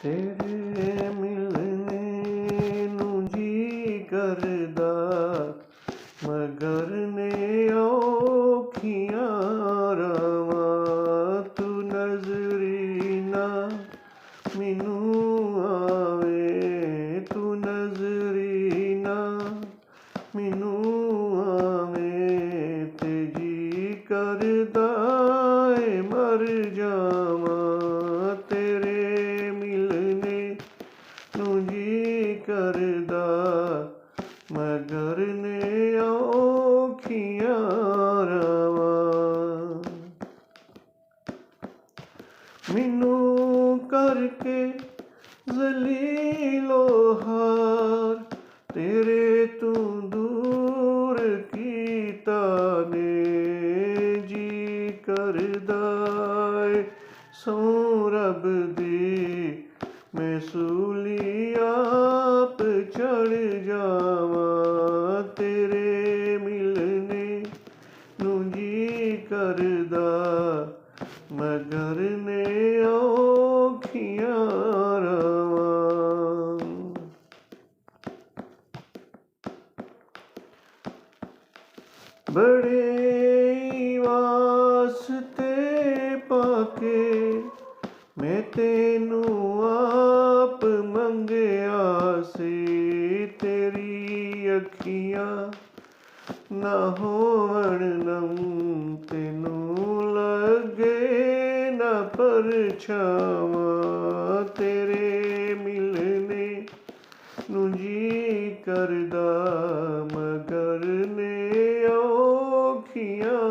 तेरे मिलने नूं जी करदा मगर ने औखियां रवां तू नजरी ना मैनू आवे तू नजरी ना मैनू आवे ते जी करदा ए मर जावां तेरे मिलने नूं जी करदा मगर ने औखियां रवां मैनू करके ज़लीलो हार तेरे तू दूर कीता ने जी करदा ए सौ रब दी मैं सूली आप चढ़ जावां तेरे मिलने नूं जी करदा मगर ने औखियां रवां बड़े वास्ते पाके मैं तेनू आप मंगया सी तेरी अखियां ना होवण नम तेनू लगे ना परछावां तेरे मिलने नूं जी करदा मगर ने औखियां